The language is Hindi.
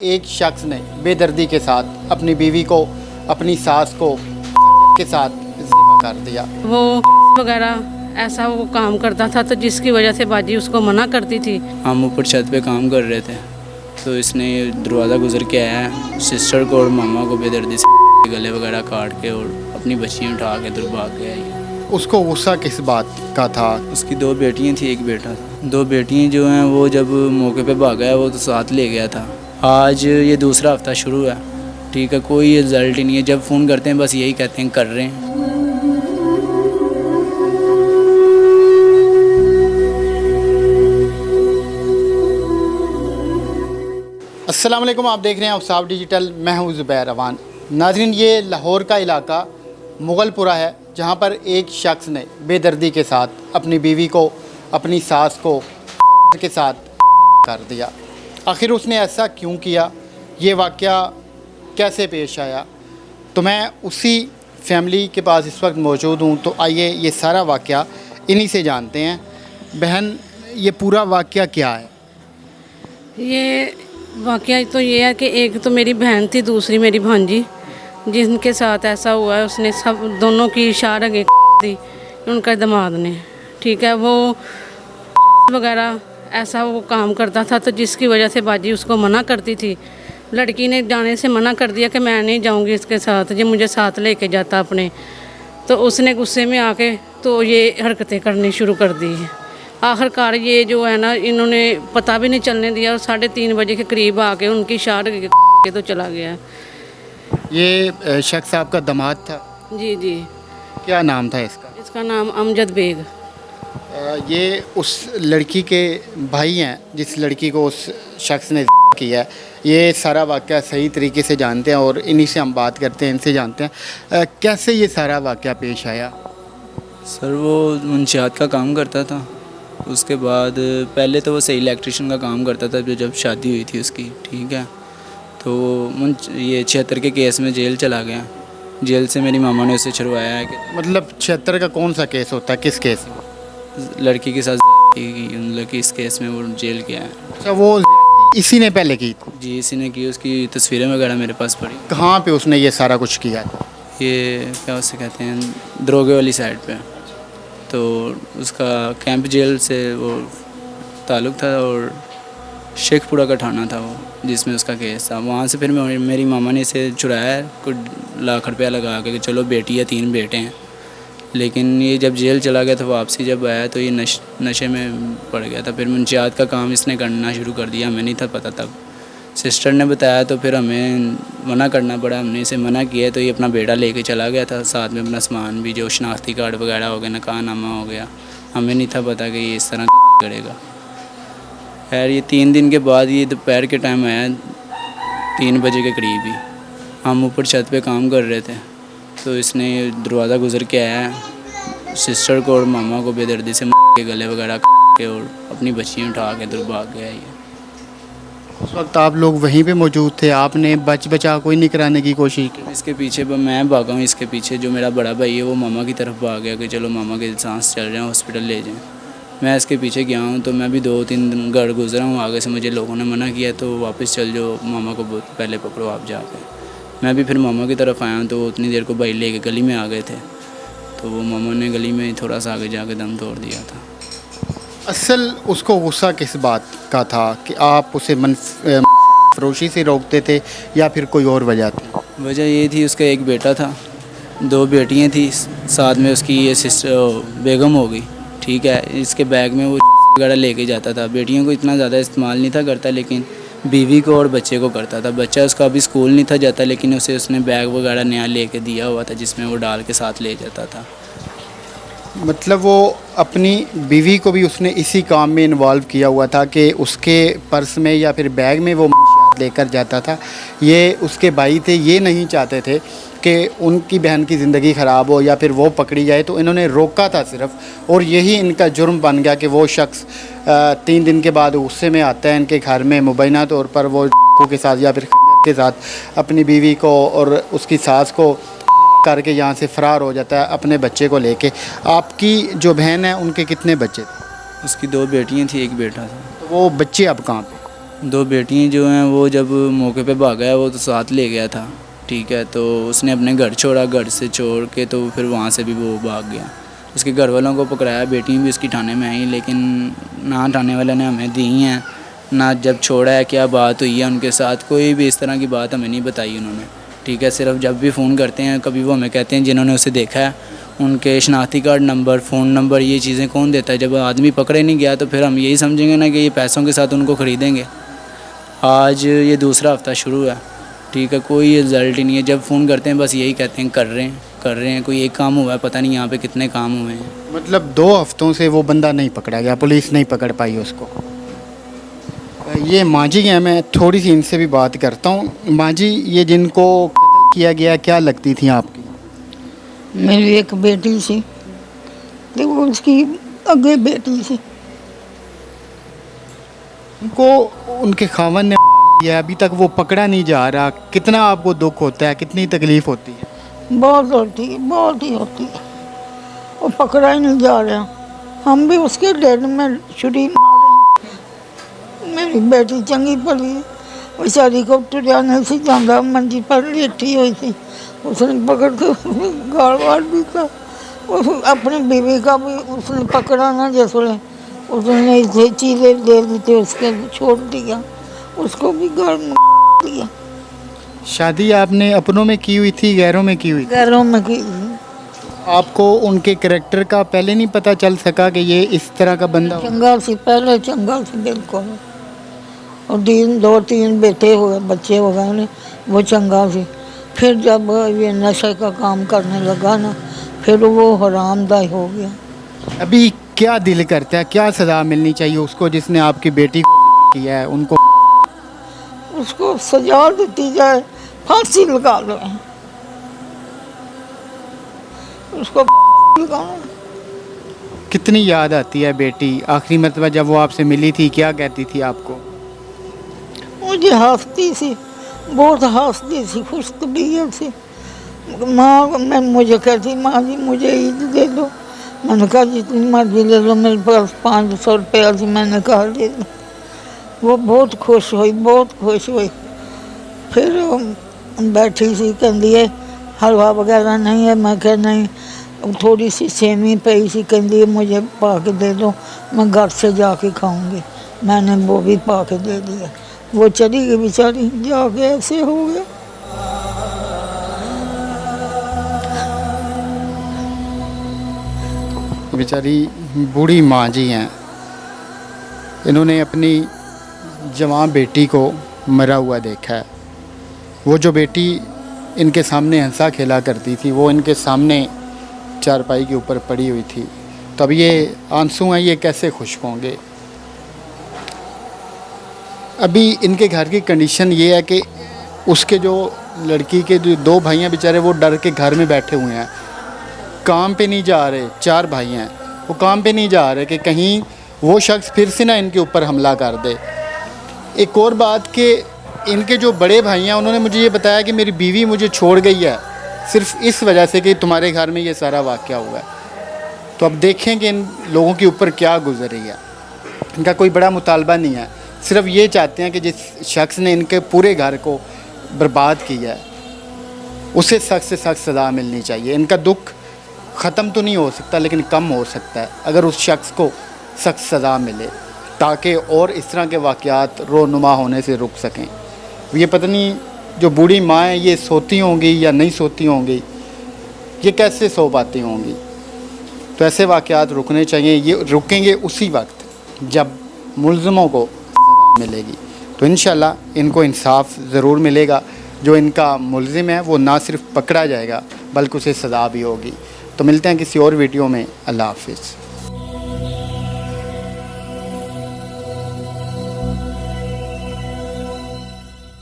एक शख्स ने बेदर्दी के साथ अपनी बीवी को, अपनी सास को के साथ ज़िबा कर दिया। वो वगैरह ऐसा वो काम करता था, तो जिसकी वजह से बाजी उसको मना करती थी। हम ऊपर छत पे काम कर रहे थे तो इसने दरवाज़ा गुजर के आया, सिस्टर को और मामा को बेदर्दी से गले वगैरह काट के और अपनी बच्चियाँ उठा के दूर भाग गया। उसको गुस्सा किस बात का था? उसकी दो बेटियाँ थी, एक बेटा था। दो बेटियाँ जो हैं वो जब मौके पे भागा है वो तो साथ ले गया था। आज ये दूसरा हफ्ता शुरू है, ठीक है, कोई रिज़ल्ट ही नहीं है। जब फ़ोन करते हैं बस यही कहते हैं कर रहे हैं। अस्सलाम वालेकुम, आप देख रहे हैं औसाफ डिजिटल। मैं हूं ज़ुबैर अवान। नाज़रीन, ये लाहौर का इलाका मुग़लपुरा है, जहां पर एक शख्स ने बेदर्दी के साथ अपनी बीवी को, अपनी सास को के साथ कर दिया। आखिर उसने ऐसा क्यों किया, ये वाक़या कैसे पेश आया, तो मैं उसी फैमिली के पास इस वक्त मौजूद हूँ। तो आइए ये सारा वाक़या इन्हीं से जानते हैं। बहन, ये पूरा वाक़या क्या है? ये वाक़या तो ये है कि एक तो मेरी बहन थी, दूसरी मेरी भांजी, जिनके साथ ऐसा हुआ है। उसने सब दोनों की इशारा दी उनका दामाद ने, ठीक है। वो वगैरह ऐसा वो काम करता था, तो जिसकी वजह से बाजी उसको मना करती थी। लड़की ने जाने से मना कर दिया कि मैं नहीं जाऊंगी इसके साथ, ये मुझे साथ लेके जाता अपने। तो उसने गुस्से में आके तो ये हरकतें करनी शुरू कर दी है। आखिरकार ये जो है ना, इन्होंने पता भी नहीं चलने दिया और 3:30 बजे के करीब आके उनकी शार के तो चला गया। ये शख्स आपका दामाद था? जी जी। क्या नाम था इसका? इसका नाम अमजद बेग। ये उस लड़की के भाई हैं जिस लड़की को उस शख्स ने किया है। ये सारा वाक़या सही तरीके से जानते हैं और इन्हीं से हम बात करते हैं, इनसे जानते हैं कैसे ये सारा वाक़या पेश आया। सर वो मंशियात का काम करता था, उसके बाद पहले तो वो सही इलेक्ट्रिशियन का काम करता था। जब शादी हुई थी उसकी, ठीक है, तो ये 76 के केस में जेल चला गया। जेल से मेरी मामा ने उसे छुड़वाया है कि मतलब 76 का कौन सा केस होता है, किस केस में? लड़की के साथ लड़की इस केस में वो जेल गया है। अच्छा, वो इसी ने पहले की थी? जी, इसी ने की। उसकी तस्वीरें वगैरह मेरे पास पड़ी। कहाँ पे उसने ये सारा कुछ किया था? ये क्या उसे कहते हैं, दरोगे वाली साइड पे। तो उसका कैंप जेल से वो ताल्लुक़ था और शेखपुरा का थाना था वो, जिसमें उसका केस था। वहाँ से फिर मेरी मामा ने इसे छुड़ाया, कुछ लाख रुपया लगा के कि चलो बेटी है, 3 बेटे हैं। लेकिन ये जब जेल चला गया तो वापसी जब आया तो ये नशे में पड़ गया था। फिर मुंशियात का काम इसने करना शुरू कर दिया, हमें नहीं था पता तब। सिस्टर ने बताया तो फिर हमें मना करना पड़ा। हमने इसे मना किया तो ये अपना बेटा लेके चला गया था, साथ में अपना सामान भी, जो शनाख्ती कार्ड वगैरह हो गया, नकाहनामा हो गया। हमें नहीं था पता कि ये इस तरह करेगा। खैर ये 3 दिन के बाद ये दोपहर के टाइम आया, 3 बजे के करीब ही। हम ऊपर छत पे काम कर रहे थे तो इसने दरवाज़ा गुजर के आया, सिस्टर को और मामा को बेदर्दी से के गले वगैरह के और अपनी बच्चियाँ उठा के दूर भाग गया। ये उस वक्त आप लोग वहीं पे मौजूद थे? आपने बचा कोई नहीं कराने की कोशिश की? इसके पीछे मैं भागा हूँ, इसके पीछे जो मेरा बड़ा भाई है वो मामा की तरफ भाग गया कि चलो मामा के सांस चल रहे हैं, हॉस्पिटल ले जाएँ। मैं इसके पीछे गया हूँ तो मैं भी 2-3 दिन घर गुजरा हूँ। आगे से मुझे लोगों ने मना किया तो वापस चल जाओ, मामा को पहले पकड़ो आप जाके। मैं भी फिर मामा की तरफ आया हूँ तो उतनी देर को भाई लेके गली में आ गए थे, तो वो मामा ने गली में थोड़ा सा आगे जाके दम तोड़ दिया था। असल उसको गुस्सा किस बात का था कि आप उसे फरोशी से रोकते थे या फिर कोई और वजह थी? वजह ये थी, उसका एक बेटा था, 2 बेटियाँ थी, साथ में उसकी ये सिस्टर बेगम हो गई, ठीक है। इसके बैग में वो वगैरह लेके जाता था। बेटियों को इतना ज़्यादा इस्तेमाल नहीं था करता, लेकिन बीवी को और बच्चे को करता था। बच्चा उसका अभी स्कूल नहीं था जाता, लेकिन उसने बैग वगैरह नया लेके दिया हुआ था जिसमें वो डाल के साथ ले जाता था। मतलब वो अपनी बीवी को भी उसने इसी काम में इन्वॉल्व किया हुआ था कि उसके पर्स में या फिर बैग में वो लेकर जाता था। ये उसके भाई थे, ये नहीं चाहते थे कि उनकी बहन की ज़िंदगी ख़राब हो या फिर वो पकड़ी जाए, तो इन्होंने रोका था सिर्फ। और यही इनका जुर्म बन गया कि वो शख्स 3 दिन के बाद गुस्से में आता है इनके घर में, मुबैना तौर पर वो के साथ या फिर के साथ अपनी बीवी को और उसकी सास को करके यहाँ से फ़रार हो जाता है अपने बच्चे को लेके। आपकी जो बहन है उनके कितने बच्चे थे? उसकी 2 बेटियाँ थी, एक बेटा था। तो वो बच्चे अब कहाँ पे? दो बेटियां जो हैं वो जब मौके पे भागा है वो तो साथ ले गया था, ठीक है। तो उसने अपने घर छोड़ा, घर से छोड़ के तो फिर वहाँ से भी वो भाग गया। उसके घर वालों को पकड़ाया, बेटियां भी उसकी थाने में आई, लेकिन ना थाने वाले ने हमें दी हैं, ना जब छोड़ा है क्या बात हुई है उनके साथ, कोई भी इस तरह की बात हमें नहीं बताई उन्होंने, ठीक है। सिर्फ जब भी फ़ोन करते हैं कभी वो हमें कहते हैं जिन्होंने उसे देखा है उनके शनाख्ती कार्ड नंबर, फ़ोन नंबर, ये चीज़ें कौन देता है। जब आदमी पकड़े नहीं गया तो फिर हम यही समझेंगे ना कि ये पैसों के साथ उनको ख़रीदेंगे। आज ये दूसरा हफ़्ता शुरू है, ठीक है, कोई रिज़ल्ट ही नहीं है। जब फ़ोन करते हैं बस यही कहते हैं कर रहे हैं, कोई एक काम हुआ है, पता नहीं यहाँ पे कितने काम हुए हैं। मतलब 2 हफ्तों से वो बंदा नहीं पकड़ा गया, पुलिस नहीं पकड़ पाई उसको। ये माँ जी हैं, मैं थोड़ी सी इनसे भी बात करता हूँ। माँ जी, ये जिनको कत्ल किया गया क्या लगती थी आपकी? मेरी एक बेटी सी, तो वो उसकी आगे बेटी सी। उनको उनके खावन ने किया, अभी तक वो पकड़ा नहीं जा रहा। कितना आपको दुख होता है, कितनी तकलीफ़ होती है? बहुत होती है, बहुत ही होती है। वो पकड़ा ही नहीं जा रहा। हम भी उसके डेढ़ में छुरी मारे। मेरी बेटी चंगी पड़ी है, बेचारी को टुरिया नहीं सी जाता, मंजी पर लेटी हुई थी। उसने पकड़ के गाड़ वाड़ भी था। अपनी बीवी का भी उसने पकड़ा ना, जैसे उसने इसे चीज़ें दे दी थी, उसके छोड़ दिया, उसको भी गाड़ दिया। शादी आपने अपनों में की हुई थी, गैरों में की हुई थी? घरों में की। आपको उनके करैक्टर का पहले नहीं पता चल सका कि ये इस तरह का बंदा हो? चंगा सी, पहले चंगा सी बिल्कुल। और 2-3 बेटे हुए, बच्चे हो गए ने, वो चंगा सी। फिर जब ये नशे का काम करने लगा ना, फिर वो हरामदाई हो गया। अभी क्या दिल करता है, क्या सज़ा मिलनी चाहिए उसको जिसने आपकी बेटी को किया है? उनको उसको सजा देती जाए, फांसी लगा लो उसको, लगाओ। कितनी याद आती है बेटी? आखिरी मरतबा जब वो आपसे मिली थी क्या कहती थी आपको? मुझे हंसती सी, बहुत हंसती सी, खुश तबीयत सी। माँ मैं मुझे कहती, माँ जी मुझे ईद दे दो। मैंने कहा जितनी मर्जी ले लो, मेरे पास 500 रुपया थी, मैंने कहा ले लो। वो बहुत खुश हुई, बहुत खुश हुई। फिर बैठी सी, कहती है हलवा वगैरह नहीं है। मैं कह नहीं, थोड़ी सी सेमी पई सी, कहती है मुझे पा के दे दो, मैं घर से जाके खाऊंगी। मैंने वो भी पा के दे दिया। वो चली गई बेचारी, जाके ऐसे हो गया। बेचारी बूढ़ी माँ जी हैं, इन्होंने अपनी जवान बेटी को मरा हुआ देखा है। वो जो बेटी इनके सामने हंसा खेला करती थी, वो इनके सामने चारपाई के ऊपर पड़ी हुई थी। तब ये आंसू हैं, ये कैसे खुश होंगे? अभी इनके घर की कंडीशन ये है कि उसके जो लड़की के जो 2 भाई हैं बेचारे, वो डर के घर में बैठे हुए हैं, काम पे नहीं जा रहे। 4 भाई हैं, वो काम पे नहीं जा रहे कि कहीं वो शख्स फिर से ना इनके ऊपर हमला कर दे। एक और बात कि इनके जो बड़े भाई हैं उन्होंने मुझे ये बताया कि मेरी बीवी मुझे छोड़ गई है सिर्फ इस वजह से कि तुम्हारे घर में ये सारा वाक़या हुआ है। तो अब देखें कि इन लोगों के ऊपर क्या गुजर रही है। इनका कोई बड़ा मुतालबा नहीं है, सिर्फ ये चाहते हैं कि जिस शख्स ने इनके पूरे घर को बर्बाद किया है उसे सख्त से सख्त सज़ा मिलनी चाहिए। इनका दुख ख़त्म तो नहीं हो सकता लेकिन कम हो सकता है अगर उस शख्स को सख्त सज़ा मिले, ताकि और इस तरह के वाक़यात रोनुमा होने से रुक सकें। ये पता नहीं जो बूढ़ी माँ हैं ये सोती होंगी या नहीं सोती होंगी, ये कैसे सो पाती होंगी। तो ऐसे वाक़यात रुकने चाहिए। ये रुकेंगे उसी वक्त जब मुल्ज़िमों को सज़ा मिलेगी। तो इंशाल्लाह इनको इंसाफ ज़रूर मिलेगा। जो इनका मुल्ज़िम है वो ना सिर्फ पकड़ा जाएगा बल्कि उसे सज़ा भी होगी। तो मिलते हैं किसी और वीडियो में। अल्लाह हाफ़िज़।